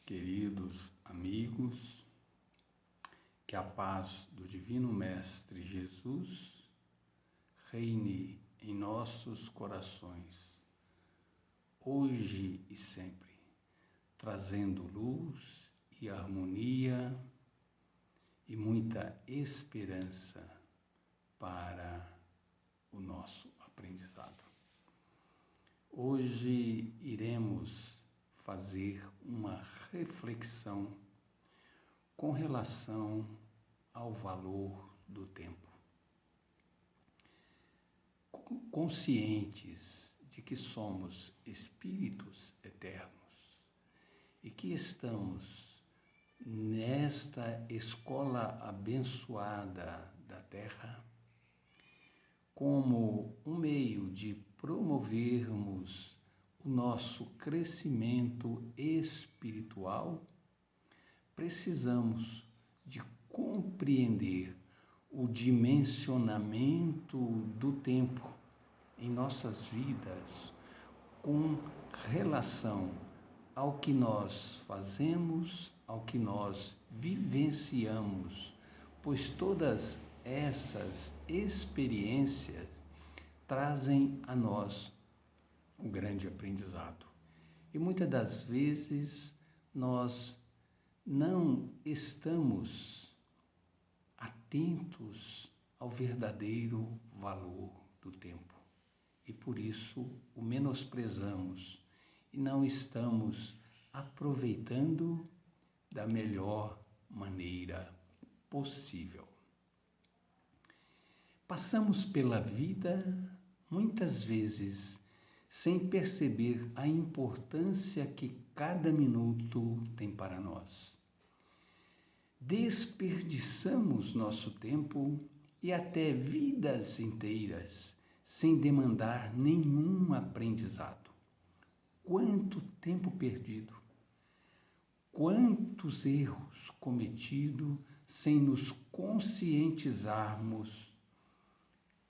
queridos amigos, que a paz do Divino Mestre Jesus reine em nossos corações, hoje e sempre, trazendo luz e harmonia e muita esperança para o nosso aprendizado. Hoje iremos fazer uma reflexão com relação ao valor do tempo. Conscientes de que somos espíritos eternos e que estamos nesta escola abençoada da Terra como um meio de promovermos o nosso crescimento espiritual, precisamos de compreender o dimensionamento do tempo em nossas vidas com relação ao que nós fazemos, ao que nós vivenciamos, pois todas essas experiências trazem a nós o grande aprendizado. E muitas das vezes nós não estamos atentos ao verdadeiro valor do tempo. E por isso o menosprezamos e não estamos aproveitando da melhor maneira possível. Passamos pela vida muitas vezes sem perceber a importância que cada minuto tem para nós. Desperdiçamos nosso tempo e até vidas inteiras sem demandar nenhum aprendizado. Quanto tempo perdido, quantos erros cometidos sem nos conscientizarmos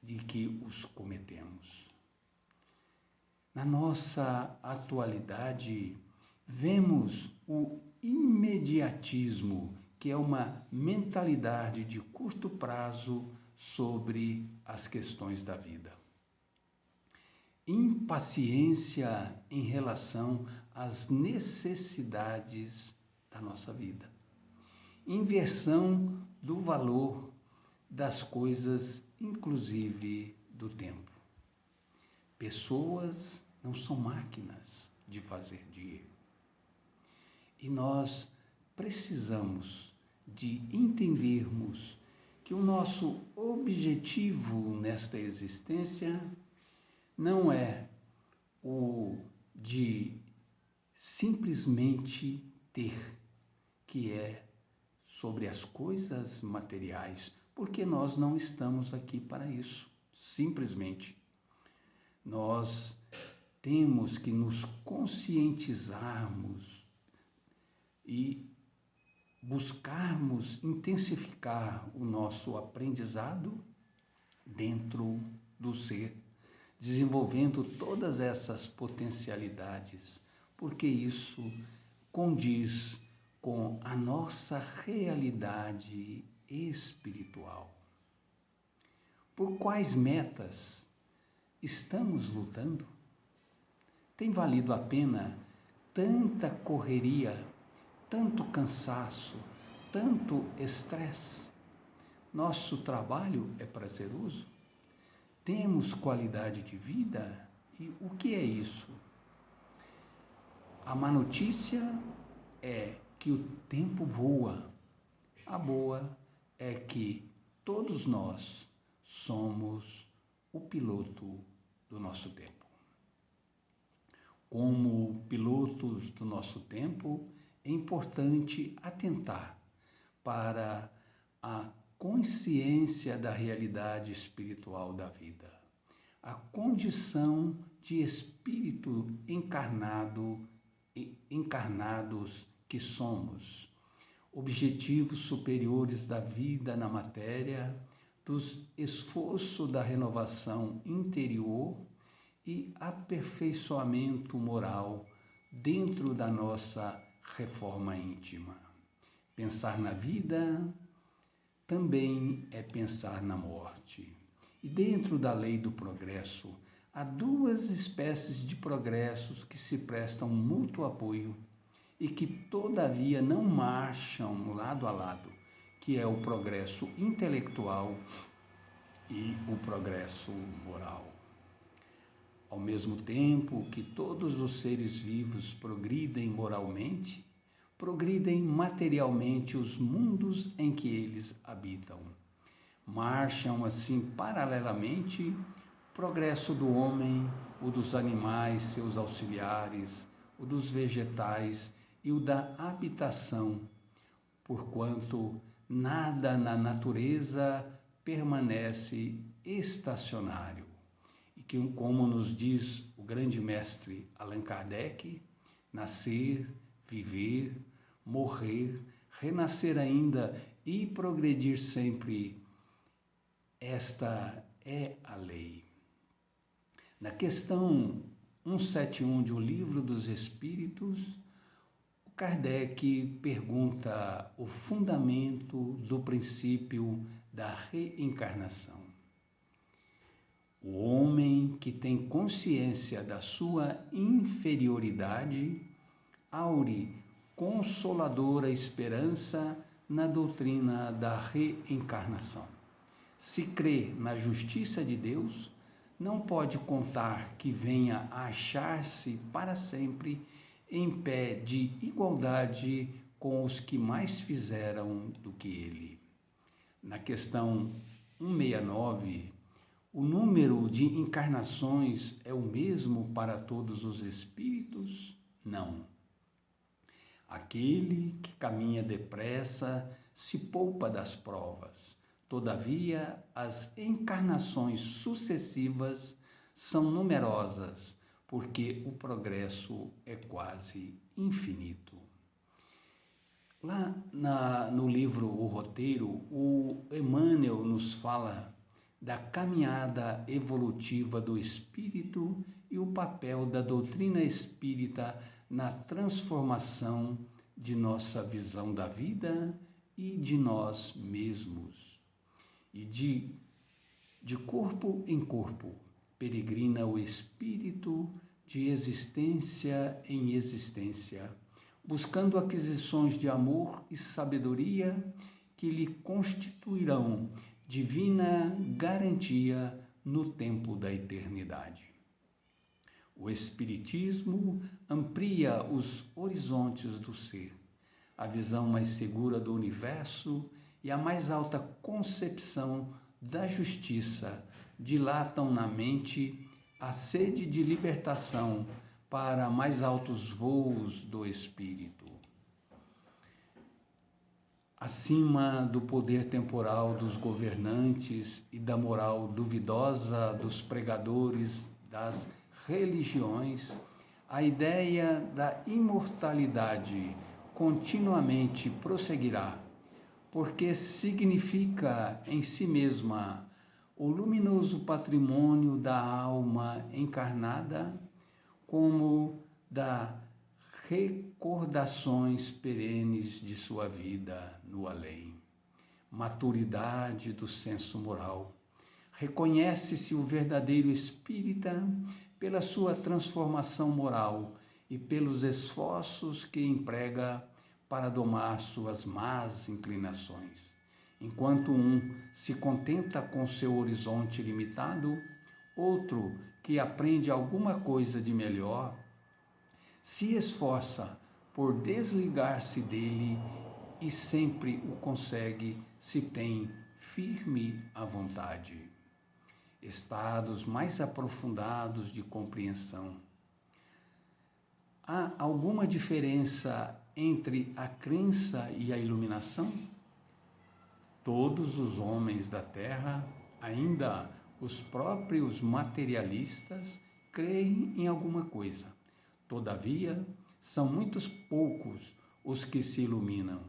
de que os cometemos. Na nossa atualidade, vemos o imediatismo, que é uma mentalidade de curto prazo sobre as questões da vida. Impaciência em relação às necessidades da nossa vida. Inversão do valor das coisas, inclusive do tempo. Pessoas não são máquinas de fazer dinheiro. E nós precisamos de entendermos que o nosso objetivo nesta existência não é o de simplesmente ter, que é sobre as coisas materiais, porque nós não estamos aqui para isso, simplesmente. Nós temos que nos conscientizarmos e buscarmos intensificar o nosso aprendizado dentro do ser, desenvolvendo todas essas potencialidades, porque isso condiz com a nossa realidade espiritual. Por quais metas estamos lutando? Tem valido a pena tanta correria, tanto cansaço, tanto estresse? Nosso trabalho é prazeroso? Temos qualidade de vida? E o que é isso? A má notícia é que o tempo voa. A boa é que todos nós somos o piloto do nosso tempo. Como pilotos do nosso tempo, é importante atentar para a consciência da realidade espiritual da vida, a condição de espírito encarnados que somos, objetivos superiores da vida na matéria, dos esforços da renovação interior e aperfeiçoamento moral dentro da nossa reforma íntima. Pensar na vida também é pensar na morte. E dentro da lei do progresso, há duas espécies de progressos que se prestam mútuo apoio e que, todavia, não marcham lado a lado, que é o progresso intelectual e o progresso moral. Ao mesmo tempo que todos os seres vivos progridem moralmente, progridem materialmente os mundos em que eles habitam. Marcham assim paralelamente o progresso do homem, o dos animais, seus auxiliares, o dos vegetais e o da habitação, porquanto nada na natureza permanece estacionário. E que, como nos diz o grande mestre Allan Kardec, nascer, viver, morrer, renascer ainda e progredir sempre, esta é a lei. Na questão 171 de O Livro dos Espíritos, o Kardec pergunta o fundamento do princípio da reencarnação. O homem que tem consciência da sua inferioridade aure consoladora esperança na doutrina da reencarnação. Se crê na justiça de Deus, não pode contar que venha a achar-se para sempre em pé de igualdade com os que mais fizeram do que ele. Na questão 169, o número de encarnações é o mesmo para todos os espíritos? Não. Aquele que caminha depressa se poupa das provas. Todavia, as encarnações sucessivas são numerosas, porque o progresso é quase infinito. Lá no livro O Roteiro, o Emmanuel nos fala da caminhada evolutiva do espírito e o papel da doutrina espírita na transformação de nossa visão da vida e de nós mesmos. E de corpo em corpo peregrina o espírito de existência em existência, buscando aquisições de amor e sabedoria que lhe constituirão divina garantia no tempo da eternidade. O Espiritismo amplia os horizontes do ser, a visão mais segura do universo e a mais alta concepção da justiça dilatam na mente a sede de libertação para mais altos voos do espírito. Acima do poder temporal dos governantes e da moral duvidosa dos pregadores das religiões, a ideia da imortalidade continuamente prosseguirá, porque significa em si mesma o luminoso patrimônio da alma encarnada, como da recordações perenes de sua vida no além. Maturidade do senso moral. Reconhece-se o verdadeiro espírita pela sua transformação moral e pelos esforços que emprega para domar suas más inclinações. Enquanto um se contenta com seu horizonte limitado, outro que aprende alguma coisa de melhor, se esforça por desligar-se dele e sempre o consegue se tem firme a vontade. Estados mais aprofundados de compreensão. Há alguma diferença entre a crença e a iluminação? Todos os homens da Terra, ainda os próprios materialistas, creem em alguma coisa. Todavia, são muitos poucos os que se iluminam.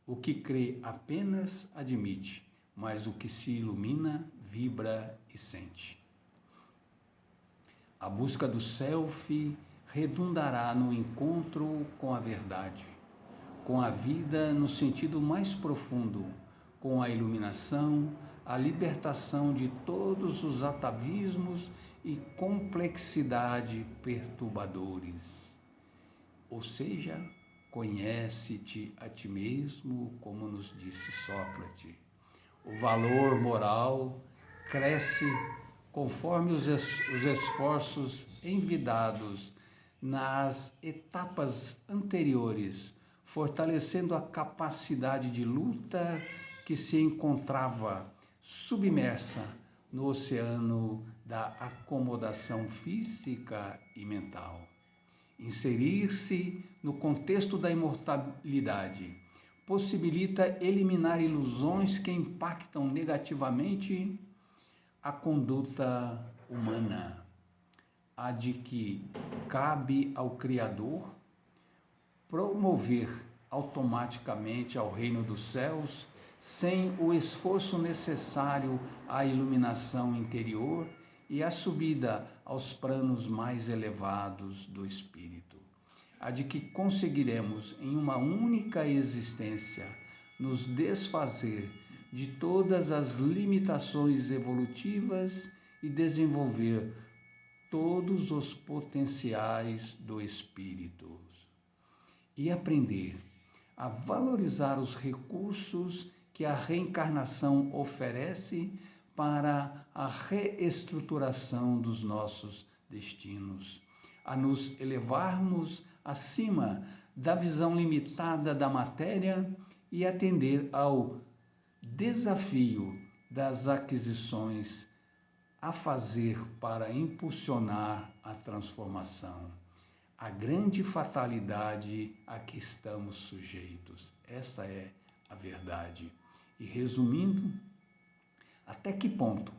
O que crê apenas admite, mas o que se ilumina vibra e sente. A busca do self redundará no encontro com a verdade. com a vida no sentido mais profundo, com a iluminação, a libertação de todos os atavismos e complexidade perturbadores. Ou seja, conhece-te a ti mesmo, como nos disse Sócrates. O valor moral cresce conforme os esforços envidados nas etapas anteriores, fortalecendo a capacidade de luta que se encontrava submersa no oceano da acomodação física e mental. Inserir-se no contexto da imortalidade possibilita eliminar ilusões que impactam negativamente a conduta humana, a de que cabe ao Criador promover automaticamente ao reino dos céus sem o esforço necessário à iluminação interior e à subida aos planos mais elevados do espírito, a de que conseguiremos em uma única existência nos desfazer de todas as limitações evolutivas e desenvolver todos os potenciais do espírito e aprender a valorizar os recursos que a reencarnação oferece para a reestruturação dos nossos destinos, a nos elevarmos acima da visão limitada da matéria e atender ao desafio das aquisições a fazer para impulsionar a transformação. A grande fatalidade a que estamos sujeitos. Essa é a verdade. E resumindo, até que ponto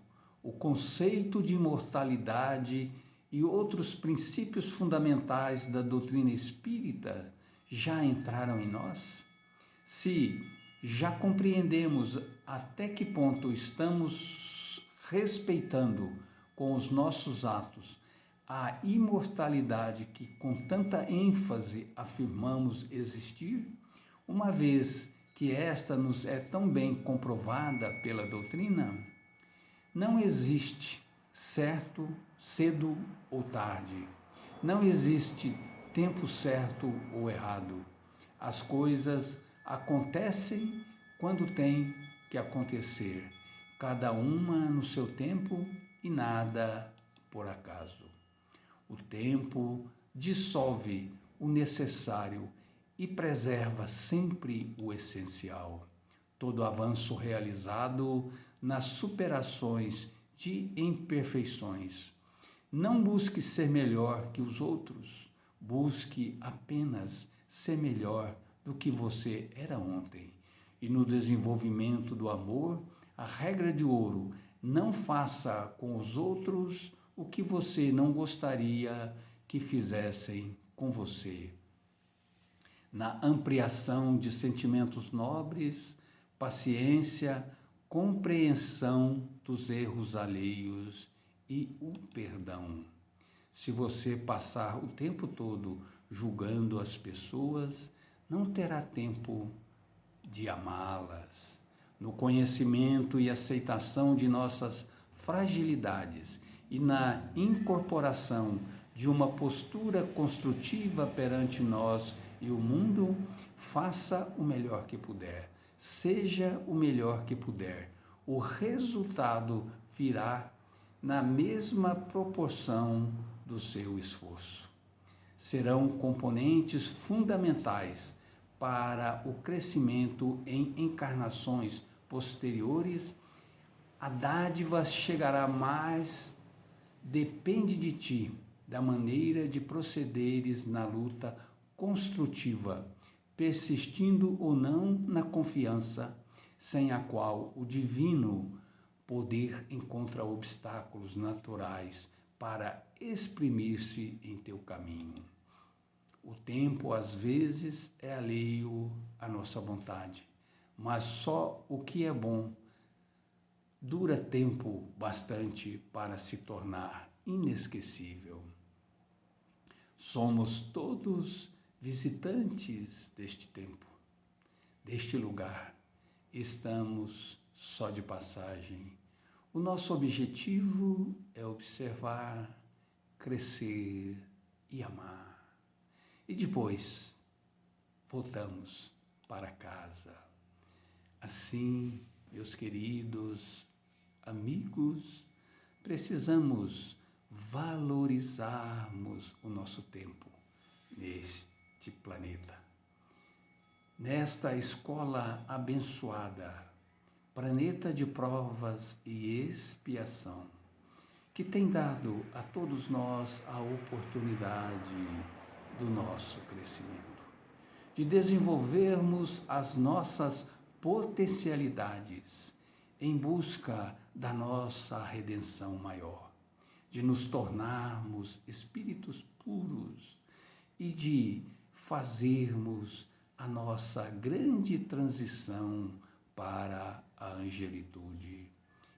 o conceito de imortalidade e outros princípios fundamentais da doutrina espírita já entraram em nós? Se já compreendemos até que ponto estamos respeitando com os nossos atos a imortalidade que com tanta ênfase afirmamos existir, uma vez que esta nos é tão bem comprovada pela doutrina, não existe certo, cedo ou tarde. Não existe tempo certo ou errado. As coisas acontecem quando têm que acontecer, cada uma no seu tempo e nada por acaso. O tempo dissolve o necessário e preserva sempre o essencial. Todo avanço realizado nas superações de imperfeições. Não busque ser melhor que os outros, busque apenas ser melhor do que você era ontem. E no desenvolvimento do amor, a regra de ouro: não faça com os outros o que você não gostaria que fizessem com você. Na ampliação de sentimentos nobres, paciência, compreensão dos erros alheios e o perdão. Se você passar o tempo todo julgando as pessoas, não terá tempo de amá-las. No conhecimento e aceitação de nossas fragilidades e na incorporação de uma postura construtiva perante nós e o mundo, faça o melhor que puder, seja o melhor que puder. O resultado virá na mesma proporção do seu esforço. Serão componentes fundamentais para o crescimento em encarnações posteriores. A dádiva chegará, mas depende de ti, da maneira de procederes na luta construtiva, persistindo ou não na confiança, sem a qual o divino poder encontra obstáculos naturais para exprimir-se em teu caminho. O tempo, às vezes, é alheio à nossa vontade, mas só o que é bom dura tempo bastante para se tornar inesquecível. Somos todos visitantes deste tempo, deste lugar. Estamos só de passagem. O nosso objetivo é observar, crescer e amar. E depois voltamos para casa. Assim, meus queridos amigos, precisamos valorizarmos o nosso tempo neste planeta. Nesta escola abençoada, planeta de provas e expiação, que tem dado a todos nós a oportunidade do nosso crescimento, de desenvolvermos as nossas potencialidades em busca da nossa redenção maior, de nos tornarmos espíritos puros e de fazermos a nossa grande transição para a angelitude.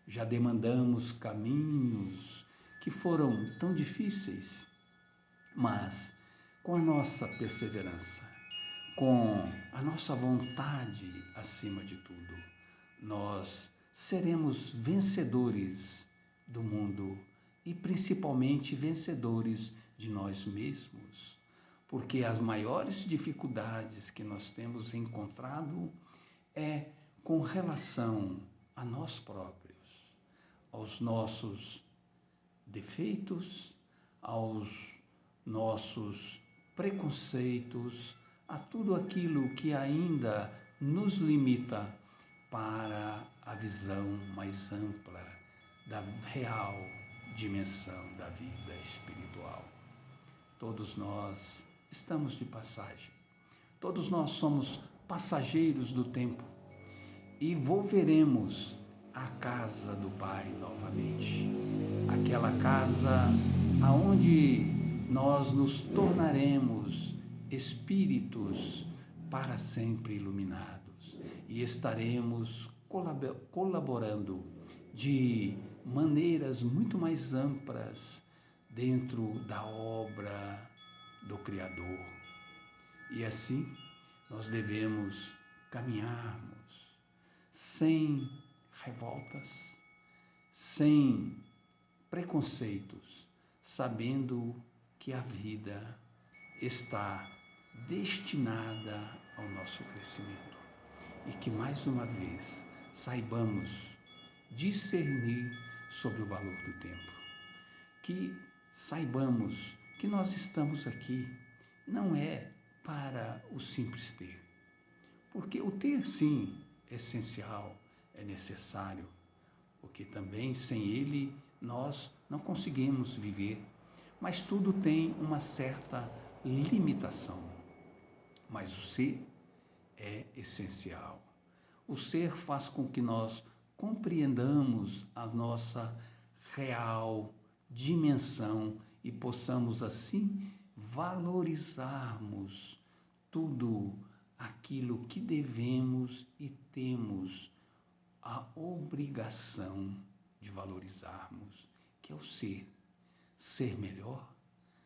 Já demandamos caminhos que foram tão difíceis, mas com a nossa perseverança, com a nossa vontade acima de tudo, nós seremos vencedores do mundo e principalmente vencedores de nós mesmos, porque as maiores dificuldades que nós temos encontrado é com relação a nós próprios, aos nossos defeitos, aos nossos preconceitos, a tudo aquilo que ainda nos limita para a visão mais ampla da real dimensão da vida espiritual. Todos nós estamos de passagem, todos nós somos passageiros do tempo e volveremos à casa do Pai novamente, aquela casa aonde nós nos tornaremos espíritos para sempre iluminados e estaremos colaborando de maneiras muito mais amplas dentro da obra do Criador. E assim nós devemos caminharmos sem revoltas, sem preconceitos, sabendo que a vida está destinada ao nosso crescimento e que mais uma vez saibamos discernir sobre o valor do tempo, que saibamos que nós estamos aqui não é para o simples ter, porque o ter sim é essencial, é necessário, porque também sem ele nós não conseguimos viver, mas tudo tem uma certa limitação, mas o ser é essencial. O ser faz com que nós compreendamos a nossa real dimensão e possamos assim valorizarmos tudo aquilo que devemos e temos a obrigação de valorizarmos, que é o ser. Ser melhor,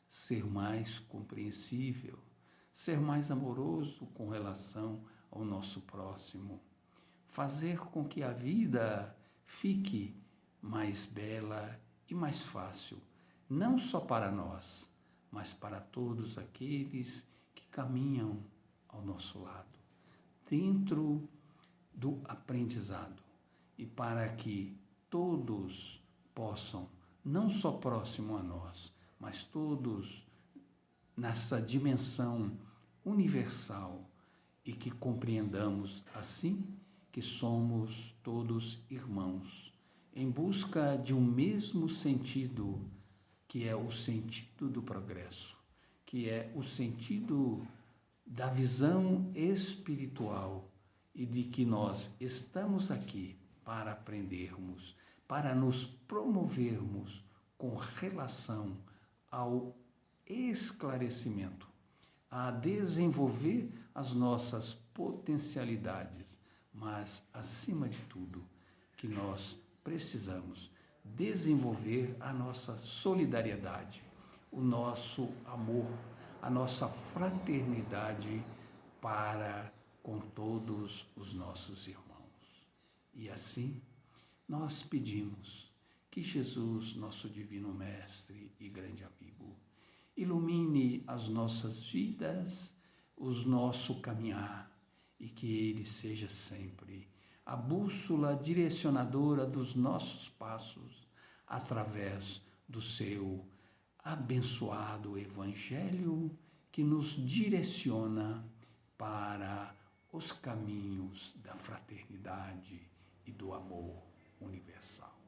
ser mais compreensível, ser mais amoroso com relação ao nosso próximo, fazer com que a vida fique mais bela e mais fácil, não só para nós, mas para todos aqueles que caminham ao nosso lado, dentro do aprendizado, e para que todos possam, não só próximo a nós, mas todos nessa dimensão universal, e que compreendamos assim que somos todos irmãos, em busca de um mesmo sentido, que é o sentido do progresso, que é o sentido da visão espiritual e de que nós estamos aqui para aprendermos, para nos promovermos com relação ao esclarecimento, a desenvolver as nossas potencialidades, mas, acima de tudo, que nós precisamos desenvolver a nossa solidariedade, o nosso amor, a nossa fraternidade para com todos os nossos irmãos. E assim, nós pedimos que Jesus, nosso divino mestre e grande amigo, ilumine as nossas vidas, o nosso caminhar, e que Ele seja sempre a bússola direcionadora dos nossos passos, através do seu abençoado Evangelho, que nos direciona para os caminhos da fraternidade e do amor universal.